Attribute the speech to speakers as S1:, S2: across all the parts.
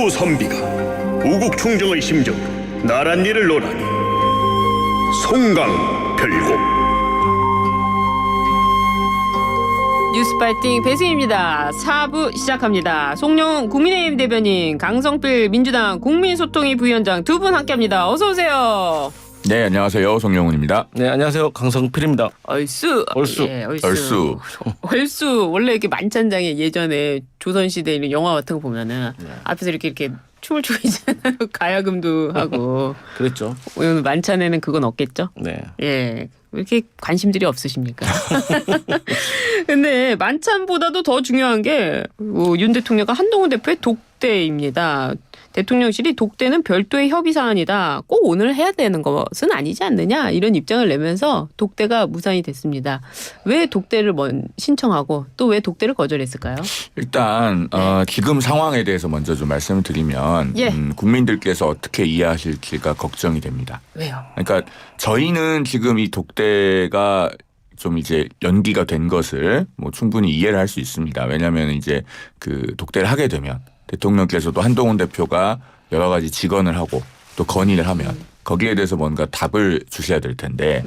S1: 두 선비가 우국 충정의 심정으로 나란 일을 논하니 송강별곡.
S2: 뉴스파이팅 배승입니다. 4부 시작합니다. 송영훈 국민의힘 대변인, 강성필 민주당 국민소통위 부위원장 두 분 함께합니다. 어서 오세요.
S3: 네, 안녕하세요. 송영훈입니다.
S4: 네, 안녕하세요. 강성필입니다.
S2: 얼쑤.
S4: 얼쑤.
S2: 예,
S3: 얼쑤.
S2: 얼쑤. 원래 이렇게 만찬장에 예전에 조선시대 이런 영화 같은 거 보면은 앞에서 이렇게 춤을 추고 있잖아요. 가야금도 하고.
S4: 그랬죠.
S2: 오늘 만찬에는 그건 없겠죠?
S4: 네.
S2: 예. 왜 이렇게 관심들이 없으십니까? 근데 만찬보다도 더 중요한 게 윤 대통령과 한동훈 대표의 독대입니다. 대통령실이 독대는 별도의 협의 사안이다. 꼭 오늘 해야 되는 것은 아니지 않느냐, 이런 입장을 내면서 독대가 무산이 됐습니다. 왜 독대를 신청하고 또 왜 독대를 거절했을까요?
S3: 일단 지금 상황에 대해서 먼저 좀 말씀을 드리면
S2: 예.
S3: 국민들께서 어떻게 이해하실지가 걱정이 됩니다.
S2: 왜요?
S3: 그러니까 저희는 지금 이 독대가 좀 이제 연기가 된 것을 뭐 충분히 이해를 할 수 있습니다. 왜냐하면 이제 그 독대를 하게 되면 대통령께서도 한동훈 대표가 여러 가지 직언을 하고 또 건의를 하면 거기에 대해서 뭔가 답을 주셔야 될 텐데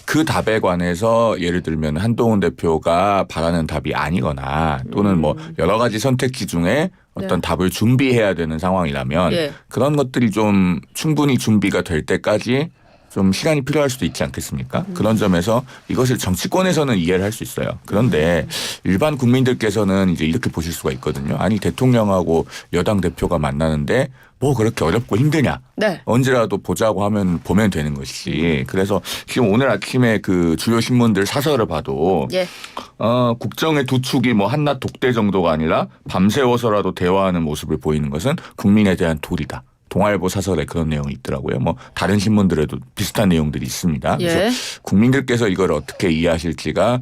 S3: 그 답에 관해서 예를 들면 한동훈 대표가 바라는 답이 아니거나 또는 뭐 여러 가지 선택지 중에 어떤 답을 준비해야 되는 상황이라면
S2: 예.
S3: 그런 것들이 좀 충분히 준비가 될 때까지 좀 시간이 필요할 수도 있지 않겠습니까? 그런 점에서 이것을 정치권에서는 이해를 할 수 있어요. 그런데 일반 국민들께서는 이제 이렇게 보실 수가 있거든요. 아니, 대통령하고 여당 대표가 만나는데 뭐 그렇게 어렵고 힘드냐?
S2: 네.
S3: 언제라도 보자고 하면 보면 되는 것이지. 그래서 지금 오늘 아침에 그 주요 신문들 사설을 봐도
S2: 예.
S3: 국정의 두 축이 뭐 한낱 독대 정도가 아니라 밤새워서라도 대화하는 모습을 보이는 것은 국민에 대한 도리다. 동아일보 사설에 그런 내용이 있더라고요. 뭐 다른 신문들에도 비슷한 내용들이 있습니다.
S2: 예.
S3: 그래서 국민들께서 이걸 어떻게 이해하실지가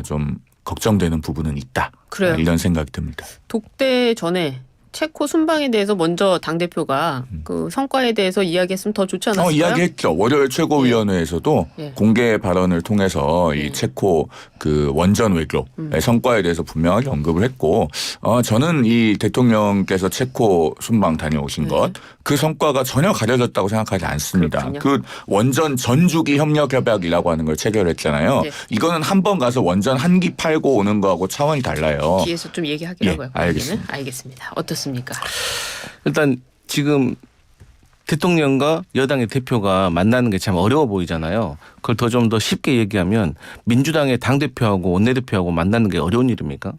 S3: 좀 걱정되는 부분은 있다.
S2: 그래요.
S3: 이런 생각이 듭니다.
S2: 독대 전에 체코 순방에 대해서 먼저 당대표가 그 성과에 대해서 이야기했으면 더 좋지 않았을까요?
S3: 이야기했죠. 월요일 최고위원회에서도
S2: 예.
S3: 공개 발언을 통해서 이 체코 그 원전 외교의 성과에 대해서 분명하게 언급을 했고, 저는 이 대통령께서 체코 순방 다녀오신 것, 그 성과가 전혀 가려졌다고 생각하지 않습니다.
S2: 그렇군요.
S3: 그 원전 전주기 협력협약이라고 하는 걸 체결했잖아요.
S2: 예.
S3: 이거는 한 번 가서 원전 한 기 팔고 오는 거하고 차원이 달라요.
S2: 뒤에서 좀 얘기하기로 하고요.
S3: 알겠습니다.
S2: 알겠습니다. 어떻습니까?
S4: 일단 지금 대통령과 여당의 대표가 만나는 게 참 어려워 보이잖아요. 그걸 좀 더 쉽게 얘기하면 민주당의 당대표하고 원내대표하고 만나는 게 어려운 일입니까?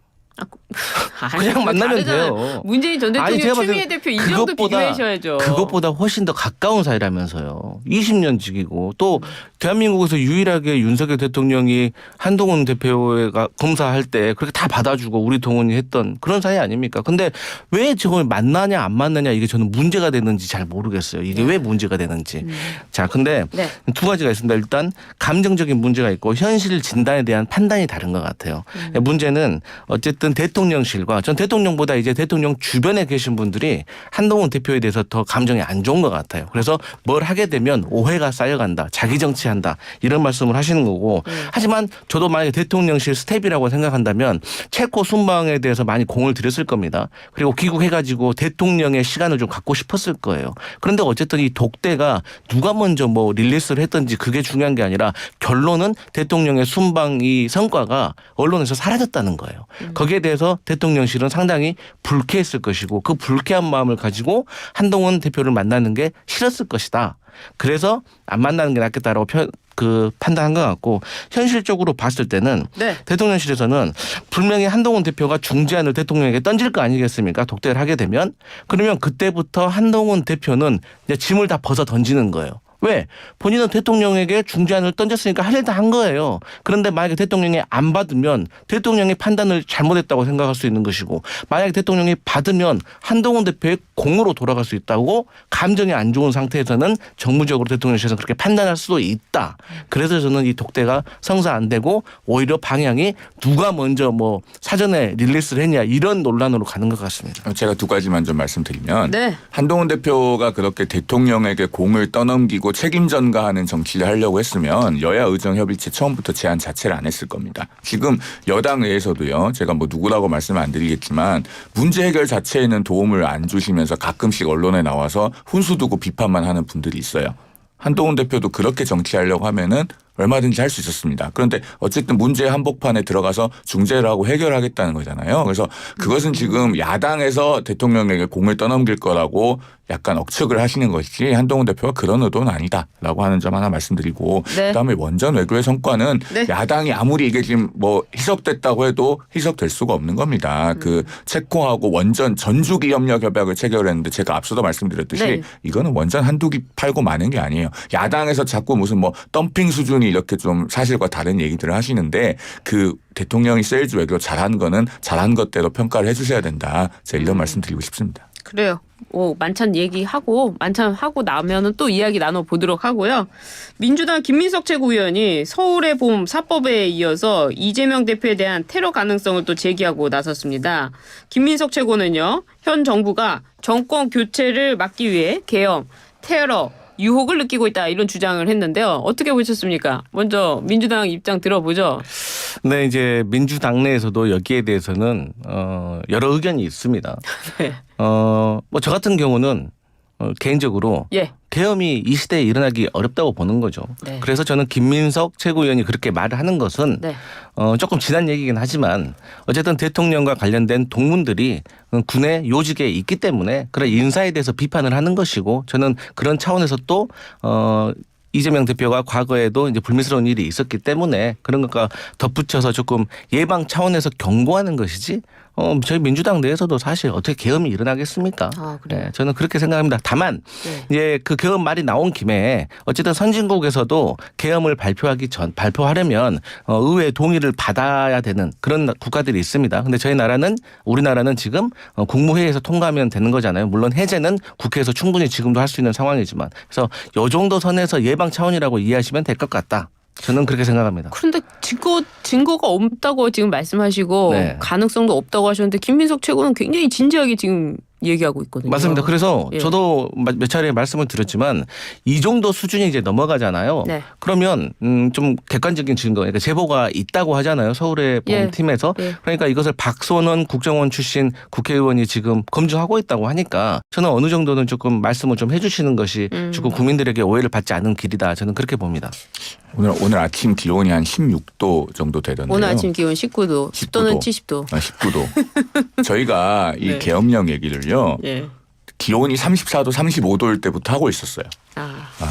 S4: 그냥 만나면 돼요.
S2: 문재인 전
S4: 아니,
S2: 대통령
S4: 제가 봤을
S2: 추미애
S4: 때
S2: 대표 이 정도
S4: 그것보다-
S2: 비교하셔야죠.
S4: 그것보다 훨씬 더 가까운 사이라면서요. 20년 직이고 또 대한민국에서 유일하게 윤석열 대통령이 한동훈 대표가 검사할 때 그렇게 다 받아주고 우리 동원이 했던 그런 사이 아닙니까? 근데 왜 저걸 만나냐 안 만나냐 이게 저는 문제가 되는지 잘 모르겠어요. 이게 왜 문제가 되는지. 자, 근데
S2: 네.
S4: 두 가지가 있습니다. 일단 감정적인 문제가 있고 현실 진단에 대한 판단이 다른 것 같아요. 문제는 어쨌든 대통령실과 전 대통령보다 이제 대통령 주변에 계신 분들이 한동훈 대표에 대해서 더 감정이 안 좋은 것 같아요. 그래서 뭘 하게 되면 오해가 쌓여간다. 자기 정치한다. 이런 말씀을 하시는 거고. 하지만 저도 만약에 대통령실 스텝이라고 생각한다면 체코 순방에 대해서 많이 공을 들였을 겁니다. 그리고 귀국해가지고 대통령의 시간을 좀 갖고 싶었을 거예요. 그런데 어쨌든 이 독대가 누가 먼저 뭐 릴리스를 했든지 그게 중요한 게 아니라 결론은 대통령의 순방 이 성과가 언론에서 사라졌다는 거예요. 거기에 대해서 대통령실은 상당히 불쾌했을 것이고 그 불쾌한 마음을 가지고 한동훈 대표를 만나는 게 싫었을 것이다. 그래서 안 만나는 게 낫겠다라고 판단한 것 같고 현실적으로 봤을 때는
S2: 네.
S4: 대통령실에서는 분명히 한동훈 대표가 중재안을 대통령에게 던질 거 아니겠습니까? 독대를 하게 되면 그러면 그때부터 한동훈 대표는 이제 짐을 다 벗어 던지는 거예요. 왜? 본인은 대통령에게 중재안을 던졌으니까 할 일 다 한 거예요. 그런데 만약에 대통령이 안 받으면 대통령의 판단을 잘못했다고 생각할 수 있는 것이고 만약에 대통령이 받으면 한동훈 대표의 공으로 돌아갈 수 있다고 감정이 안 좋은 상태에서는 정무적으로 대통령실에서 그렇게 판단할 수도 있다. 그래서 저는 이 독대가 성사 안 되고 오히려 방향이 누가 먼저 뭐 사전에 릴리스를 했냐 이런 논란으로 가는 것 같습니다.
S3: 제가 두 가지만 좀 말씀드리면
S2: 네.
S3: 한동훈 대표가 그렇게 대통령에게 공을 떠넘기고 책임 전가하는 정치를 하려고 했으면 여야 의정 협의체 처음부터 제안 자체를 안 했을 겁니다. 지금 여당 내에서도요. 제가 뭐 누구라고 말씀 안 드리겠지만 문제 해결 자체에는 도움을 안 주시면서 가끔씩 언론에 나와서 훈수 두고 비판만 하는 분들이 있어요. 한동훈 대표도 그렇게 정치하려고 하면은 얼마든지 할 수 있었습니다. 그런데 어쨌든 문제 한복판에 들어가서 중재를 하고 해결하겠다는 거잖아요. 그래서 그것은 지금 야당에서 대통령에게 공을 떠넘길 거라고 약간 억측을 하시는 것이지 한동훈 대표가 그런 의도는 아니다라고 하는 점 하나 말씀드리고
S2: 네.
S3: 그다음에 원전 외교의 성과는
S2: 네.
S3: 야당이 아무리 이게 지금 뭐 희석됐다고 해도 희석될 수가 없는 겁니다. 그 체코하고 원전 전주기 협력 협약을 체결했는데 제가 앞서도 말씀드렸듯이
S2: 네.
S3: 이거는 원전 한두 기 팔고 마는 게 아니에요. 야당에서 자꾸 무슨 뭐 덤핑 수준이 이렇게 좀 사실과 다른 얘기들을 하시는데 그 대통령이 세일즈 외교 잘한 거는 잘한 것대로 평가를 해 주셔야 된다. 제가 이런 말씀 드리고 싶습니다.
S2: 그래요. 만찬 얘기하고 만찬하고 나면은 또 이야기 나눠보도록 하고요. 민주당 김민석 최고위원이 서울의 봄 4법에 이어서 이재명 대표에 대한 테러 가능성을 또 제기하고 나섰습니다. 김민석 최고는요. 현 정부가 정권 교체를 막기 위해 계엄, 테러, 유혹을 느끼고 있다 이런 주장을 했는데요. 어떻게 보셨습니까? 먼저 민주당 입장 들어보죠.
S4: 네, 이제 민주당 내에서도 여기에 대해서는 여러 의견이 있습니다.
S2: 네.
S4: 뭐 저 같은 경우는 개인적으로
S2: 예.
S4: 계엄이 이 시대에 일어나기 어렵다고 보는 거죠.
S2: 네.
S4: 그래서 저는 김민석 최고위원이 그렇게 말을 하는 것은
S2: 네.
S4: 조금 지난 얘기긴 하지만 어쨌든 대통령과 관련된 동문들이 군의 요직에 있기 때문에 그런 인사에 대해서 비판을 하는 것이고 저는 그런 차원에서 또 이재명 대표가 과거에도 이제 불미스러운 일이 있었기 때문에 그런 것과 덧붙여서 조금 예방 차원에서 경고하는 것이지 저희 민주당 내에서도 사실 어떻게 계엄이 일어나겠습니까?
S2: 아, 그래요?
S4: 네, 저는 그렇게 생각합니다. 다만
S2: 네.
S4: 이제 그 계엄 말이 나온 김에 어쨌든 선진국에서도 계엄을 발표하려면 의회 동의를 받아야 되는 그런 국가들이 있습니다. 근데 우리나라는 지금 국무회의에서 통과하면 되는 거잖아요. 물론 해제는 국회에서 충분히 지금도 할 수 있는 상황이지만 그래서 이 정도 선에서 예방 차원이라고 이해하시면 될 것 같다. 저는 그렇게 생각합니다.
S2: 그런데 증거가 없다고 지금 말씀하시고
S4: 네.
S2: 가능성도 없다고 하셨는데 김민석 최고는 굉장히 진지하게 지금 얘기하고 있거든요.
S4: 맞습니다. 그래서
S2: 예.
S4: 저도 몇 차례 말씀을 드렸지만 이 정도 수준이 이제 넘어가잖아요.
S2: 네.
S4: 그러면 좀 객관적인 증거, 그러니까 제보가 있다고 하잖아요. 서울의
S2: 예.
S4: 팀에서.
S2: 예.
S4: 그러니까 이것을 박선원 국정원 출신 국회의원이 지금 검증하고 있다고 하니까 저는 어느 정도는 조금 말씀을 좀 해주시는 것이 조금 국민들에게 오해를 받지 않는 길이다. 저는 그렇게 봅니다.
S3: 오늘 아침 기온이 한 16도 정도 되던데요.
S2: 오늘 아침 기온 19도, 습도는 70도.
S3: 19도. 저희가 이
S2: 네.
S3: 계엄령 얘기를요.
S2: 예.
S3: 기온이 34도, 35도일 때부터 하고 있었어요.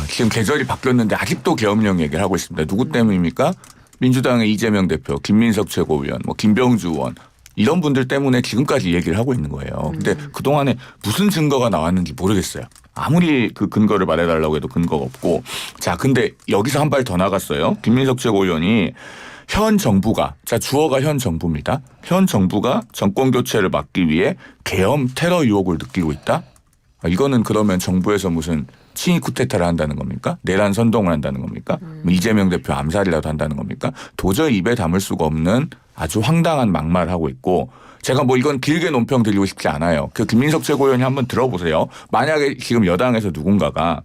S3: 지금 계절이 바뀌었는데 아직도 계엄령 얘기를 하고 있습니다. 누구 때문입니까? 민주당의 이재명 대표, 김민석 최고위원, 뭐 김병주 의원 이런 분들 때문에 지금까지 얘기를 하고 있는 거예요. 근데 그동안에 무슨 증거가 나왔는지 모르겠어요. 아무리 그 근거를 말해달라고 해도 근거가 없고. 자, 근데 여기서 한 발 더 나갔어요. 김민석 최고위원이 현 정부가, 주어가 현 정부입니다. 현 정부가 정권 교체를 막기 위해 계엄 테러 유혹을 느끼고 있다? 이거는 그러면 정부에서 무슨 친위 쿠데타를 한다는 겁니까? 내란 선동을 한다는 겁니까? 이재명 대표 암살이라도 한다는 겁니까? 도저히 입에 담을 수가 없는 아주 황당한 막말을 하고 있고 제가 뭐 이건 길게 논평 드리고 싶지 않아요. 그 김민석 최고위원이 한번 들어보세요. 만약에 지금 여당에서 누군가가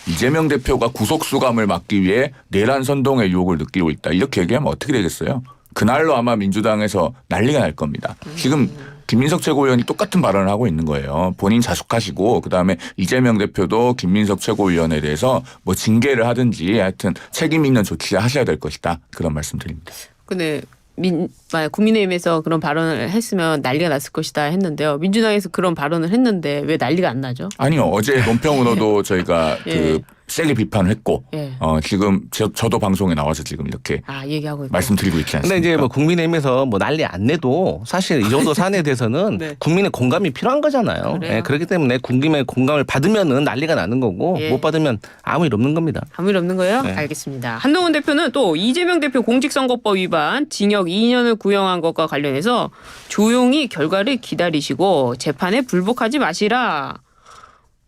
S3: 이재명 대표가 구속수감을 막기 위해 내란 선동의 유혹을 느끼고 있다. 이렇게 얘기하면 어떻게 되겠어요? 그날로 아마 민주당에서 난리가 날 겁니다. 지금 김민석 최고위원이 똑같은 발언을 하고 있는 거예요. 본인 자숙하시고 그다음에 이재명 대표도 김민석 최고위원에 대해서 뭐 징계를 하든지 하여튼 책임 있는 조치를 하셔야 될 것이다. 그런 말씀 드립니다.
S2: 근데 만약 국민의힘에서 그런 발언을 했으면 난리가 났을 것이다 했는데요. 민주당에서 그런 발언을 했는데 왜 난리가 안 나죠?
S3: 아니요. 어제 논평으로도 저희가
S2: 예.
S3: 세게 비판을 했고
S2: 예.
S3: 지금 저도 방송에 나와서 지금 이렇게
S2: 얘기하고 있고.
S3: 말씀드리고 있지 않습니까?
S4: 근데 이제 뭐 국민의힘에서 뭐 난리 안 내도 사실 이 정도 사안에 대해서는
S2: 네.
S4: 국민의 공감이 필요한 거잖아요.
S2: 그래요.
S4: 네, 그렇기 때문에 국민의 공감을 받으면은 난리가 나는 거고
S2: 예.
S4: 못 받으면 아무 일 없는 겁니다.
S2: 아무 일 없는 거예요?
S4: 네.
S2: 알겠습니다. 한동훈 대표는 또 이재명 대표 공직선거법 위반 징역 2년을 구형한 것과 관련해서 조용히 결과를 기다리시고 재판에 불복하지 마시라.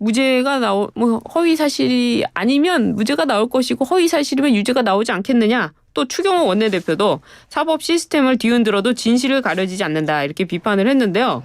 S2: 무죄가 허위 사실이 아니면 무죄가 나올 것이고 허위 사실이면 유죄가 나오지 않겠느냐. 또 추경호 원내대표도 사법 시스템을 뒤흔들어도 진실을 가려지지 않는다. 이렇게 비판을 했는데요.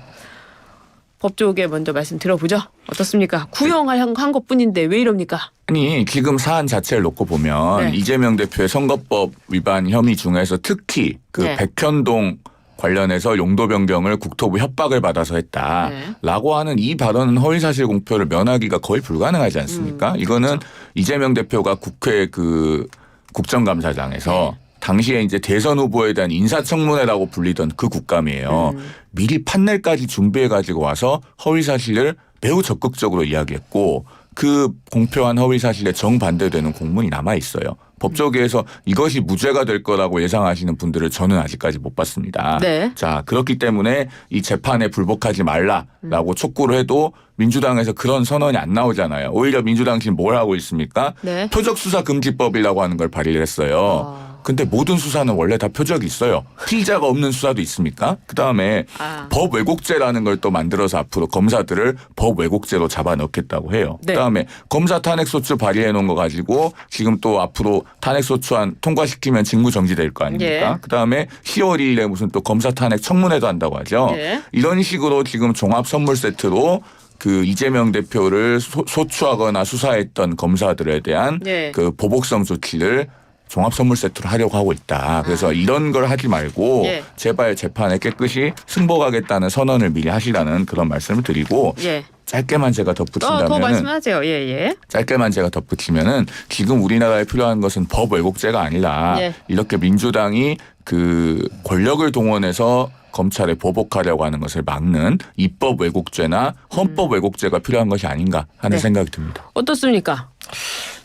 S2: 법 쪽에 먼저 말씀 들어보죠. 어떻습니까? 구형한 것뿐인데 왜 이럽니까?
S3: 아니 지금 사안 자체를 놓고 보면
S2: 네.
S3: 이재명 대표의 선거법 위반 혐의 중에서 특히 그
S2: 네.
S3: 백현동 관련해서 용도 변경을 국토부 협박을 받아서 했다라고
S2: 네.
S3: 하는 이 발언은 허위사실 공표를 면하기가 거의 불가능하지 않습니까? 이거는
S2: 그렇죠.
S3: 이재명 대표가 국회 그 국정감사장에서
S2: 네.
S3: 당시에 이제 대선 후보에 대한 인사청문회라고 불리던 그 국감이에요. 미리 판넬까지 준비해 가지고 와서 허위사실을 매우 적극적으로 이야기했고 그 공표한 허위사실에 정반대되는 공문이 남아 있어요. 법조계에서 이것이 무죄가 될 거라고 예상하시는 분들을 저는 아직까지 못 봤습니다.
S2: 네.
S3: 자, 그렇기 때문에 이 재판에 불복하지 말라라고 촉구를 해도 민주당에서 그런 선언이 안 나오잖아요. 오히려 민주당 지금 뭘 하고 있습니까?
S2: 네.
S3: 표적수사금지법이라고 하는 걸 발의를 했어요. 근데 모든 수사는 원래 다 표적이 있어요. 피의자가 없는 수사도 있습니까? 그다음에 법 왜곡죄라는 걸 또 만들어서 앞으로 검사들을 법 왜곡죄로 잡아넣겠다고 해요.
S2: 네.
S3: 그다음에 검사 탄핵소추 발의해 놓은 거 가지고 지금 또 앞으로 탄핵소추안 통과시키면 직무 정지될 거 아닙니까?
S2: 예.
S3: 그다음에 10월 2일에 무슨 또 검사 탄핵 청문회도 한다고 하죠.
S2: 예.
S3: 이런 식으로 지금 종합 선물 세트로 그 이재명 대표를 소추하거나 수사했던 검사들에 대한
S2: 예.
S3: 그 보복성 조치를 종합 선물 세트로 하려고 하고 있다. 그래서 이런 걸 하지 말고
S2: 예.
S3: 제발 재판에 깨끗이 승복하겠다는 선언을 미리 하시라는 그런 말씀을 드리고
S2: 예.
S3: 짧게만 제가
S2: 더
S3: 덧붙인다면은
S2: 말씀하세요. 예.
S3: 짧게만 제가 덧붙이면은 지금 우리나라에 필요한 것은 법 왜곡죄가 아니라
S2: 예.
S3: 이렇게 민주당이 그 권력을 동원해서 검찰에 보복하려고 하는 것을 막는 입법 왜곡죄나 헌법 왜곡죄가 필요한 것이 아닌가 하는
S2: 네.
S3: 생각이 듭니다.
S2: 어떻습니까?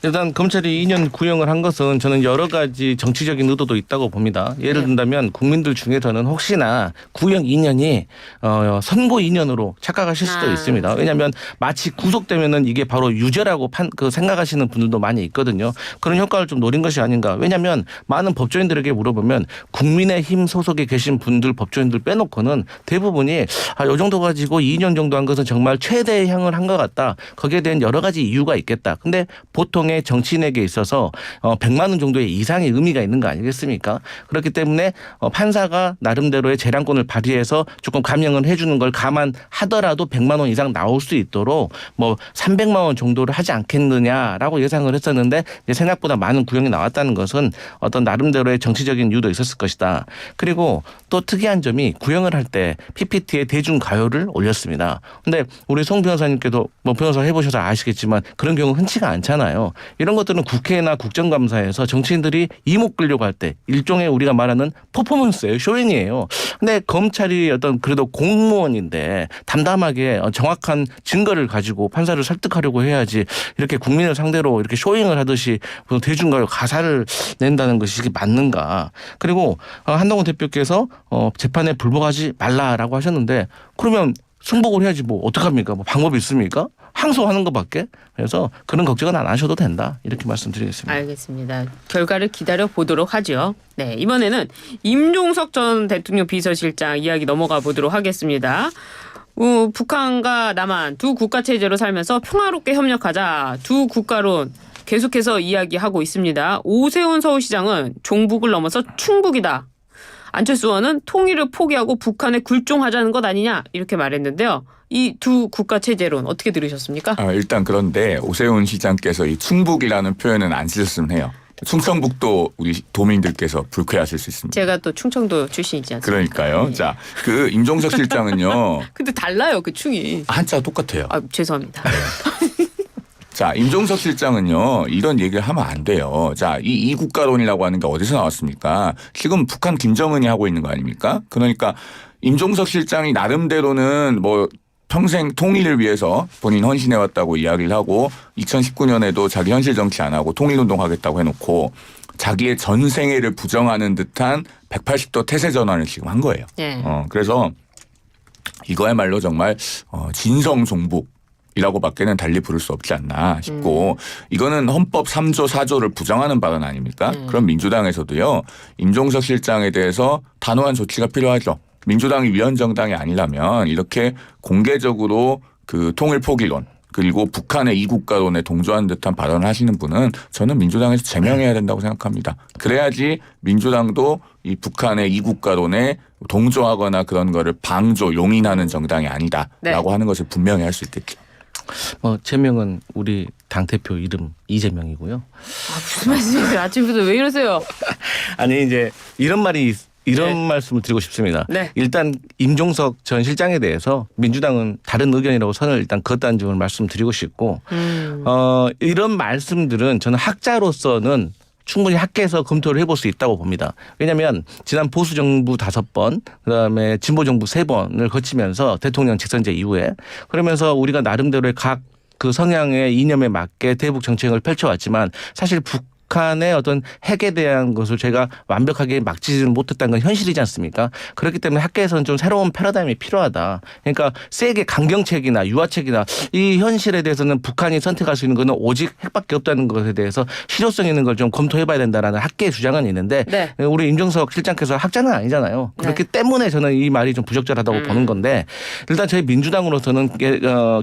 S4: 일단 검찰이 2년 구형을 한 것은 저는 여러 가지 정치적인 의도도 있다고 봅니다. 예를 든다면 국민들 중에서는 혹시나 구형 2년이 선고 2년으로 착각하실 수도 있습니다. 왜냐하면 마치 구속되면은 이게 바로 유죄라고 생각하시는 분들도 많이 있거든요. 그런 효과를 좀 노린 것이 아닌가. 왜냐하면 많은 법조인들에게 물어보면 국민의힘 소속에 계신 분들 법조인들 빼놓고는 대부분이 이 정도 가지고 2년 정도 한 것은 정말 최대형을 한 것 같다. 거기에 대한 여러 가지 이유가 있겠다. 근데 보통 정치인에게 있어서 100만 원 정도의 이상의 의미가 있는 거 아니겠습니까? 그렇기 때문에 판사가 나름대로의 재량권을 발휘해서 조금 감형을 해주는 걸 감안하더라도 100만 원 이상 나올 수 있도록 뭐 300만 원 정도를 하지 않겠느냐라고 예상을 했었는데 생각보다 많은 구형이 나왔다는 것은 어떤 나름대로의 정치적인 이유도 있었을 것이다. 그리고 또 특이한 점이 구형을 할 때 PPT에 대중가요를 올렸습니다. 근데 우리 송 변호사님께도 뭐 변호사 해보셔서 아시겠지만 그런 경우 흔치가 않잖아요. 이런 것들은 국회나 국정감사에서 정치인들이 이목 끌려고 할 때 일종의 우리가 말하는 퍼포먼스예요. 쇼잉이에요. 근데 검찰이 어떤 그래도 공무원인데 담담하게 정확한 증거를 가지고 판사를 설득하려고 해야지 이렇게 국민을 상대로 이렇게 쇼잉을 하듯이 대중가요 가사를 낸다는 것이 이게 맞는가. 그리고 한동훈 대표께서 재판에 불복하지 말라라고 하셨는데 그러면 승복을 해야지 뭐 어떡합니까? 뭐 방법이 있습니까? 항소하는 것밖에. 그래서 그런 걱정은 안 하셔도 된다. 이렇게 말씀드리겠습니다.
S2: 알겠습니다. 결과를 기다려 보도록 하죠. 네, 이번에는 임종석 전 대통령 비서실장 이야기 넘어가 보도록 하겠습니다. 북한과 남한 두 국가 체제로 살면서 평화롭게 협력하자 두 국가론 계속해서 이야기하고 있습니다. 오세훈 서울시장은 종북을 넘어서 충북이다. 안철수 의원은 통일을 포기하고 북한에 굴종하자는 것 아니냐 이렇게 말했는데요. 이 두 국가 체제론 어떻게 들으셨습니까?
S3: 일단 그런데 오세훈 시장께서 이 충북이라는 표현은 안 쓰셨으면 해요. 충청북도 우리 도민들께서 불쾌하실 수 있습니다.
S2: 제가 또 충청도 출신이지 않습니까?
S3: 그러니까요.
S2: 네.
S3: 자, 그 임종석 실장은요.
S2: 근데 달라요 그 충이.
S3: 한자가 똑같아요.
S2: 죄송합니다.
S3: 자, 임종석 실장은요, 이런 얘기를 하면 안 돼요. 자, 이 국가론이라고 하는 게 어디서 나왔습니까? 지금 북한 김정은이 하고 있는 거 아닙니까? 그러니까 임종석 실장이 나름대로는 뭐 평생 통일을 위해서 본인 헌신해왔다고 이야기를 하고 2019년에도 자기 현실 정치 안 하고 통일운동 하겠다고 해놓고 자기의 전생애를 부정하는 듯한 180도 태세 전환을 지금 한 거예요.
S2: 네.
S3: 그래서 이거야말로 정말 진성 종북. 이라고 밖에는 달리 부를 수 없지 않나 싶고 이거는 헌법 3조 4조를 부정하는 발언 아닙니까? 그럼 민주당에서도요. 임종석 실장에 대해서 단호한 조치가 필요하죠. 민주당이 위헌정당이 아니라면 이렇게 공개적으로 그 통일 포기론 그리고 북한의 이국가론에 동조한 듯한 발언을 하시는 분은 저는 민주당에서 제명해야 된다고 생각합니다. 그래야지 민주당도 이 북한의 이국가론에 동조하거나 그런 거를 방조, 용인하는 정당이 아니다라고 하는 것을 분명히 할 수 있겠죠.
S4: 제명은 우리 당 대표 이름 이재명이고요.
S2: 무슨 말씀이세요? 아침부터 왜 이러세요?
S4: 아니 이제 이런 말씀을 드리고 싶습니다.
S2: 네.
S4: 일단 임종석 전 실장에 대해서 민주당은 다른 의견이라고 선을 일단 그었다는 점을 말씀드리고 싶고 이런 말씀들은 저는 학자로서는 충분히 학계에서 검토를 해볼 수 있다고 봅니다. 왜냐하면 지난 보수 정부 5번, 그다음에 진보 정부 3번을 거치면서 대통령 직선제 이후에 그러면서 우리가 나름대로의 각 그 성향의 이념에 맞게 대북 정책을 펼쳐왔지만 사실 북한의 어떤 핵에 대한 것을 제가 완벽하게 막지는 못했다는 건 현실이지 않습니까? 그렇기 때문에 학계에서는 좀 새로운 패러다임이 필요하다. 그러니까 세게 강경책이나 유화책이나 이 현실에 대해서는 북한이 선택할 수 있는 것은 오직 핵밖에 없다는 것에 대해서 실효성 있는 걸 좀 검토해봐야 된다라는 학계의 주장은 있는데
S2: 네.
S4: 우리 임종석 실장께서 학자는 아니잖아요. 그렇기 때문에 저는 이 말이 좀 부적절하다고 보는 건데 일단 저희 민주당으로서는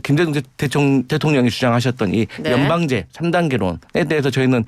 S4: 김대중 대통령이 주장하셨던 이
S2: 네.
S4: 연방제 3단계론에 대해서 저희는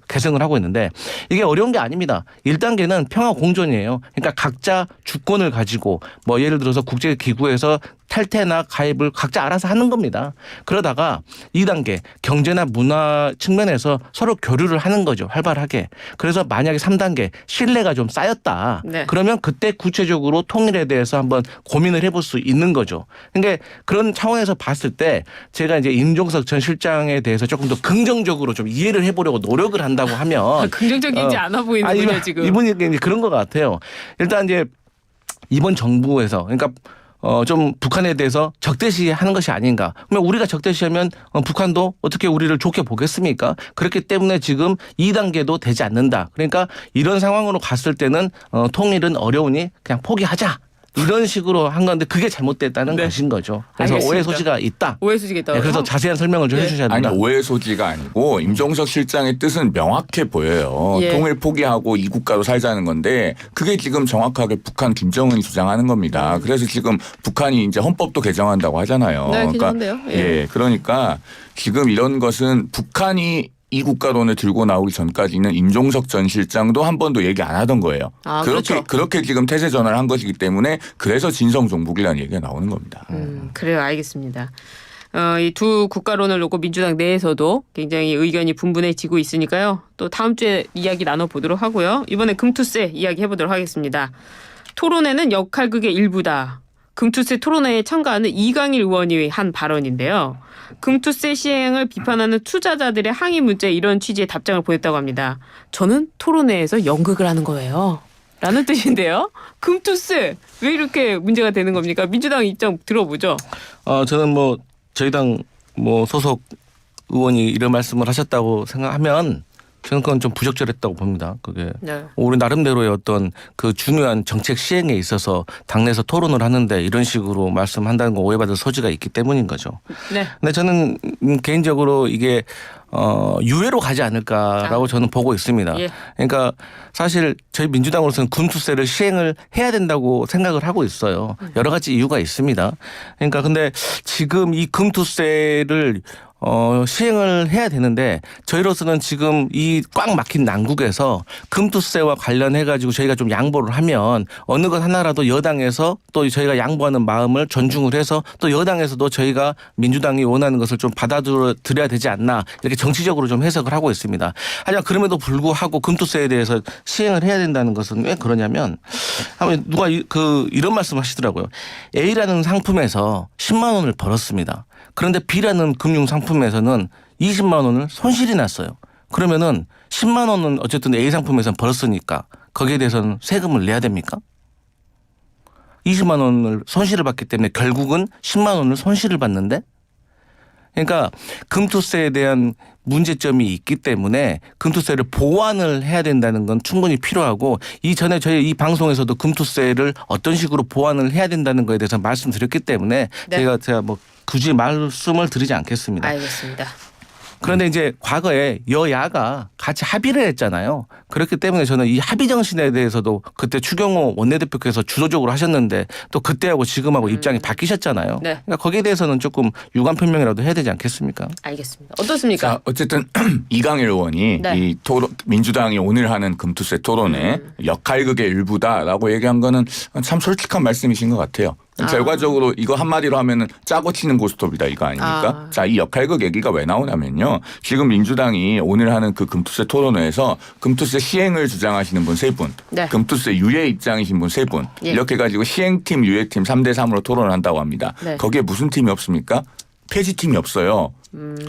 S4: 개성을 하고 있는데 이게 어려운 게 아닙니다. 1단계는 평화 공존이에요. 그러니까 각자 주권을 가지고 뭐 예를 들어서 국제기구에서 탈퇴나 가입을 각자 알아서 하는 겁니다. 그러다가 2단계 경제나 문화 측면에서 서로 교류를 하는 거죠. 활발하게. 그래서 만약에 3단계 신뢰가 좀 쌓였다.
S2: 네.
S4: 그러면 그때 구체적으로 통일에 대해서 한번 고민을 해볼 수 있는 거죠. 그러니까 그런 차원에서 봤을 때 제가 이제 임종석 전 실장에 대해서 조금 더 긍정적으로 좀 이해를 해보려고 노력을 한다고 하면
S2: 긍정적이지 않아 보이는군요 지금.
S4: 이분이 이제 그런 것 같아요. 일단 이제 이번 정부에서 그러니까 좀 북한에 대해서 적대시하는 것이 아닌가. 그러면 우리가 적대시하면 북한도 어떻게 우리를 좋게 보겠습니까? 그렇기 때문에 지금 2단계도 되지 않는다. 그러니까 이런 상황으로 갔을 때는 통일은 어려우니 그냥 포기하자. 이런 식으로 한 건데 그게 잘못됐다는
S2: 네.
S4: 것인 거죠. 그래서
S2: 알겠습니다.
S4: 오해 소지가 있다.
S2: 오해 소지가 있다고.
S4: 네, 그래서 자세한 설명을 좀
S2: 네.
S4: 해주셔야
S3: 아니
S4: 된다.
S3: 오해 소지가 아니고 임종석 실장의 뜻은 명확해 보여요.
S2: 예.
S3: 통일 포기하고 이 국가로 살자는 건데 그게 지금 정확하게 북한 김정은이 주장하는 겁니다. 그래서 지금 북한이 이제 헌법도 개정한다고 하잖아요.
S2: 네, 개정한대요. 예.
S3: 예, 그러니까 지금 이런 것은 북한이 이 국가론을 들고 나오기 전까지는 임종석 전 실장도 한 번도 얘기 안 하던 거예요.
S2: 그렇죠.
S3: 그렇게 지금 태세 전환을 한 것이기 때문에 그래서 진성종북이라는 얘기가 나오는 겁니다.
S2: 그래요. 알겠습니다. 이 두 국가론을 놓고 민주당 내에서도 굉장히 의견이 분분해지고 있으니까요. 또 다음 주에 이야기 나눠보도록 하고요. 이번에 금투세 이야기 해보도록 하겠습니다. 토론회는 역할극의 일부다. 금투세 토론회에 참가하는 이강일 의원이 한 발언인데요. 금투세 시행을 비판하는 투자자들의 항의 문자에 이런 취지의 답장을 보냈다고 합니다. 저는 토론회에서 연극을 하는 거예요. 라는 뜻인데요. 금투세 왜 이렇게 문제가 되는 겁니까? 민주당 입장 들어보죠.
S4: 저는 저희 당 소속 의원이 이런 말씀을 하셨다고 생각하면 저는 그건 좀 부적절했다고 봅니다. 그게
S2: 네.
S4: 우리 나름대로의 어떤 그 중요한 정책 시행에 있어서 당내에서 토론을 하는데 이런 식으로 말씀한다는 건 오해받을 소지가 있기 때문인 거죠.
S2: 네.
S4: 근데 저는 개인적으로 이게 유예로 가지 않을까라고 저는 보고 있습니다.
S2: 예.
S4: 그러니까 사실 저희 민주당으로서는 금투세를 시행을 해야 된다고 생각을 하고 있어요. 여러 가지 이유가 있습니다. 그러니까 근데 지금 이 금투세를 시행을 해야 되는데 저희로서는 지금 이 꽉 막힌 난국에서 금투세와 관련해 가지고 저희가 좀 양보를 하면 어느 것 하나라도 여당에서 또 저희가 양보하는 마음을 존중을 해서 또 여당에서도 저희가 민주당이 원하는 것을 좀 받아들여야 되지 않나 이렇게 정치적으로 좀 해석을 하고 있습니다. 하지만 그럼에도 불구하고 금투세에 대해서 시행을 해야 된다는 것은 왜 그러냐면 누가 이런 말씀을 하시더라고요. A라는 상품에서 10만 원을 벌었습니다. 그런데 B라는 금융 상품에서는 20만 원을 손실이 났어요. 그러면은 10만 원은 어쨌든 A 상품에서는 벌었으니까 거기에 대해서는 세금을 내야 됩니까? 20만 원을 손실을 받기 때문에 결국은 10만 원을 손실을 받는데 그러니까 금투세에 대한 문제점이 있기 때문에 금투세를 보완을 해야 된다는 건 충분히 필요하고 이전에 저희 이 방송에서도 금투세를 어떤 식으로 보완을 해야 된다는 거에 대해서 말씀드렸기 때문에
S2: 네.
S4: 제가 굳이 말씀을 드리지 않겠습니다.
S2: 알겠습니다.
S4: 그런데 이제 과거에 여야가 같이 합의를 했잖아요. 그렇기 때문에 저는 이 합의 정신에 대해서도 그때 추경호 원내대표께서 주도적으로 하셨는데 또 그때하고 지금하고 입장이 바뀌셨잖아요.
S2: 네.
S4: 그러니까 거기에 대해서는 조금 유감 표명이라도 해야 되지 않겠습니까?
S2: 알겠습니다. 어떻습니까?
S3: 자, 어쨌든 이강일 의원이
S2: 네.
S3: 이 민주당이 오늘 하는 금투세 토론에 역할극의 일부다라고 얘기한 거는 참 솔직한 말씀이신 것 같아요. 결과적으로 이거 한마디로 하면은 짜고 치는 고스톱이다 이거 아닙니까? 자, 이 역할극 얘기가 왜 나오냐면요. 지금 민주당이 오늘 하는 그 금투세 토론회에서 금투세 시행을 주장하시는 분 3분,
S2: 네.
S3: 금투세 유예 입장이신 분 3분
S2: 예.
S3: 이렇게 가지고 시행팀, 유예팀 3대3으로 토론을 한다고 합니다.
S2: 네.
S3: 거기에 무슨 팀이 없습니까? 폐지팀이 없어요.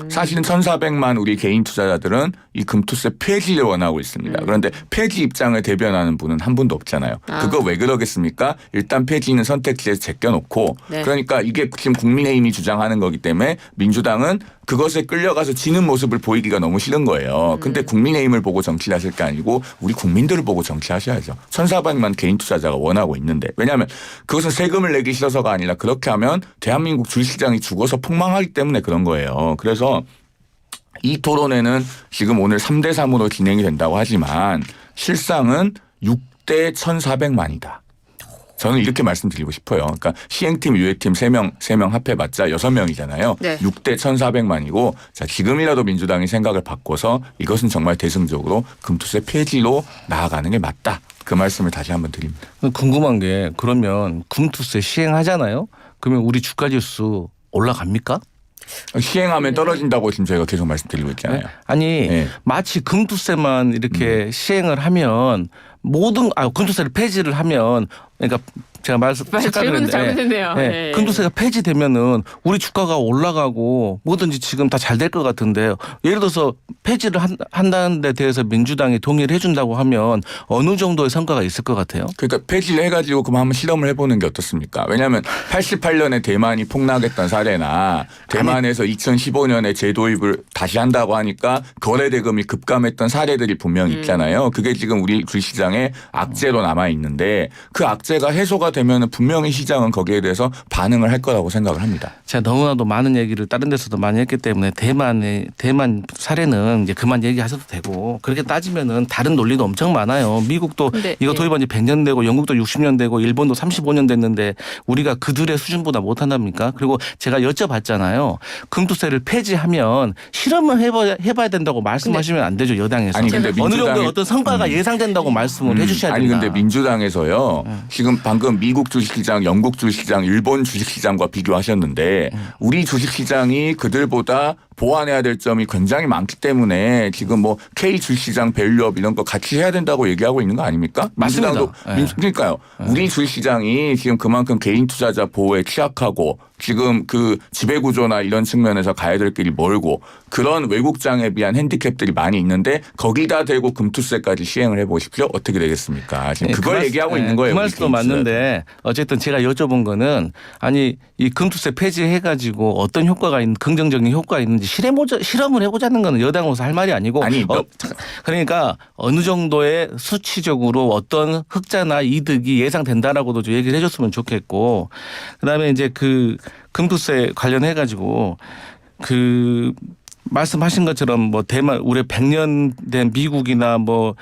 S3: 사실은 1,400만 우리 개인 투자자들은 이 금투세 폐지를 원하고 있습니다. 그런데 폐지 입장을 대변하는 분은 한 분도 없잖아요. 그거 왜 그러겠습니까? 일단 폐지는 선택지에서 제껴놓고
S2: 네.
S3: 그러니까 이게 지금 국민의힘이 주장하는 거기 때문에 민주당은 그것에 끌려가서 지는 모습을 보이기가 너무 싫은 거예요. 근데 국민의힘을 보고 정치를 하실 게 아니고 우리 국민들을 보고 정치하셔야죠. 1,400만 개인 투자자가 원하고 있는데 왜냐하면 그것은 세금을 내기 싫어서가 아니라 그렇게 하면 대한민국 주식시장이 죽어서 폭망하기 때문에 그런 거예요. 그래서 이 토론회는 지금 오늘 3대3으로 진행이 된다고 하지만 실상은 6대 1,400만이다. 저는 이렇게 말씀드리고 싶어요. 그러니까 시행팀, 유예팀 3명 합해봤자 6명이잖아요.
S2: 네.
S3: 6대 1,400만이고 자, 지금이라도 민주당이 생각을 바꿔서 이것은 정말 대승적으로 금투세 폐지로 나아가는 게 맞다. 그 말씀을 다시 한번 드립니다.
S4: 궁금한 게 그러면 금투세 시행하잖아요. 그러면 우리 주가지수 올라갑니까?
S3: 시행하면 떨어진다고 지금 저희가 계속 말씀드리고 있잖아요.
S4: 아니
S3: 네.
S4: 마치 금투세만 이렇게 시행을 하면 금투세를 폐지를 하면 그러니까 제가
S2: 질문을 잘못했네요. 네.
S4: 금투세가 폐지되면은 우리 주가가 올라가고 뭐든지 지금 다 잘 될 것 같은데 예를 들어서 폐지를 한다는 데 대해서 민주당이 동의를 해준다고 하면 어느 정도의 성과가 있을 것 같아요?
S3: 그러니까 폐지를 해가지고 그럼 한번 실험을 해보는 게 어떻습니까? 왜냐하면 88년에 대만이 폭락했던 사례나 대만에서 2015년에 재도입을 다시 한다고 하니까 거래대금이 급감했던 사례들이 분명히 있잖아요. 그게 지금 우리 주식시장에 악재로 남아있는데 그 악재가 해소가 되면 분명히 시장은 거기에 대해서 반응을 할 거라고 생각을 합니다.
S4: 제가 너무나도 많은 얘기를 다른 데서도 많이 했기 때문에 대만 사례는 이제 그만 얘기하셔도 되고 그렇게 따지면은 다른 논리도 엄청 많아요. 미국도
S2: 근데,
S4: 이거 도입한 지 100년 되고 영국도 60년 되고 일본도 35년 됐는데 우리가 그들의 수준보다 못한답니까? 그리고 제가 여쭤봤잖아요. 금투세를 폐지하면 실험을 해봐야 된다고 말씀하시면 안 되죠. 여당에서.
S3: 아니, 근데
S4: 어느 정도
S3: 민주당이-
S4: 어떤 성과가 예상된다고 말씀을 해주셔야
S3: 아니
S4: 됩니다.
S3: 근데 민주당에서요. 지금 방금 미국 주식시장, 영국 주식시장, 일본 주식시장과 비교하셨는데 우리 주식시장이 그들보다 보완해야 될 점이 굉장히 많기 때문에 지금 뭐 K 주식시장 밸류업 이런 거 같이 해야 된다고 얘기하고 있는 거 아닙니까?
S4: 맞습니다.
S3: 민주당도
S4: 네.
S3: 그러니까요. 우리 주식시장이 지금 그만큼 개인 투자자 보호에 취약하고 지금 그 지배구조나 이런 측면에서 가야 될 길이 멀고 그런 외국장에 비한 핸디캡들이 많이 있는데 거기다 대고 금투세까지 시행을 해보십시오. 어떻게 되겠습니까? 지금 그걸 얘기하고 있는 거예요.
S4: 그
S3: 우리
S4: 말씀도
S3: 개인 투자자.
S4: 맞는데 어쨌든 제가 여쭤본 거는 아니 이 금투세 폐지해가지고 어떤 효과가 있는 긍정적인 효과가 있는지 실험을 해보자는 거는 여당으로서 할 말이 아니고
S3: 아니,
S4: 그러니까 어느 정도의 수치적으로 어떤 흑자나 이득이 예상된다라고도 좀 얘기를 해줬으면 좋겠고 그다음에 이제 그 금투세 관련해 가지고 그 말씀하신 것처럼 뭐 대만 우리 100년 된 미국이나 뭐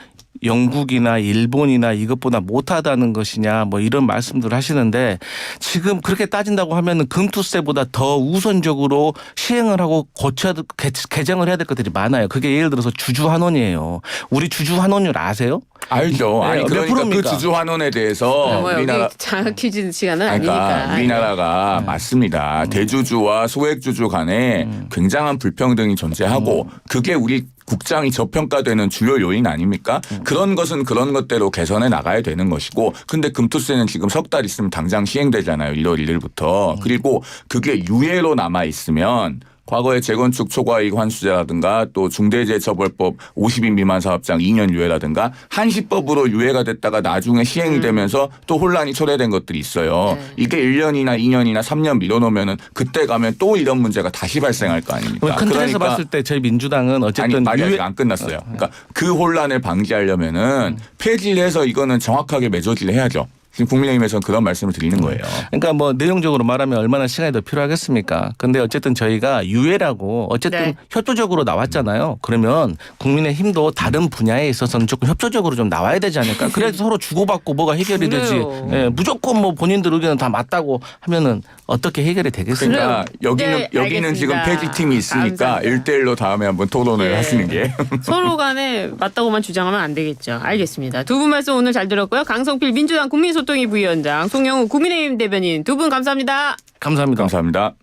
S4: 영국이나 일본이나 이것보다 못하다는 것이냐 뭐 이런 말씀들을 하시는데 지금 그렇게 따진다고 하면은 금투세보다 더 우선적으로 시행을 하고 개정을 해야 될 것들이 많아요. 그게 예를 들어서 주주환원이에요. 우리 주주환원율 아세요?
S3: 알죠. 아니
S4: 몇
S3: 그러니까 그
S4: 프로입니까?
S3: 주주환원에 대해서
S2: 여기
S3: 우리나라
S2: 장학 퀴즈 시간은
S3: 그러니까
S2: 아니니까.
S3: 우리나라가 맞습니다. 대주주와 소액주주 간에 굉장한 불평등이 존재하고 그게 우리 국장이 저평가되는 주요 요인 아닙니까? 그런 것은 그런 것대로 개선해 나가야 되는 것이고 근데 금투세는 지금 석 달 있으면 당장 시행되잖아요. 1월 1일부터. 그리고 그게 유예로 남아 있으면 과거의 재건축 초과이익 환수제라든가 또 중대재해처벌법 50인 미만 사업장 2년 유예라든가 한시법으로 유예가 됐다가 나중에 시행이 되면서 또 혼란이 초래된 것들이 있어요.
S2: 네.
S3: 이게 1년이나 2년이나 3년 미뤄놓으면 그때 가면 또 이런 문제가 다시 발생할 거 아닙니까?
S4: 큰 틀에서 봤을 때 저희 민주당은 어쨌든
S3: 아니 말이 아직 안 끝났어요. 그러니까 그 혼란을 방지하려면은 폐지를 해서 이거는 정확하게 매조지를 해야죠. 지금 국민의힘에서는 그런 말씀을 드리는 거예요.
S4: 그러니까 뭐 내용적으로 말하면 얼마나 시간이 더 필요하겠습니까? 근데 어쨌든 저희가 유예라고 어쨌든
S2: 네.
S4: 협조적으로 나왔잖아요. 그러면 국민의힘도 다른 분야에 있어서는 조금 협조적으로 좀 나와야 되지 않을까? 그래도 서로 주고받고 뭐가 해결이 되지.
S2: 그래요.
S4: 예, 무조건 뭐 본인들 의견은 다 맞다고 하면은 어떻게 해결이 되겠습니까?
S3: 그러니까
S2: 네,
S3: 여기는 지금
S2: 알겠습니다.
S3: 폐지팀이 있으니까
S2: 감사합니다.
S3: 1대1로 다음에 한번 토론을
S2: 네.
S3: 하시는 게.
S2: 서로 간에 맞다고만 주장하면 안 되겠죠. 알겠습니다. 두 분 말씀 오늘 잘 들었고요. 강성필 민주당 국민소통 미래소통위 부위원장, 송영우 국민의힘 대변인 두 분 감사합니다.
S4: 감사합니다.
S3: 감사합니다.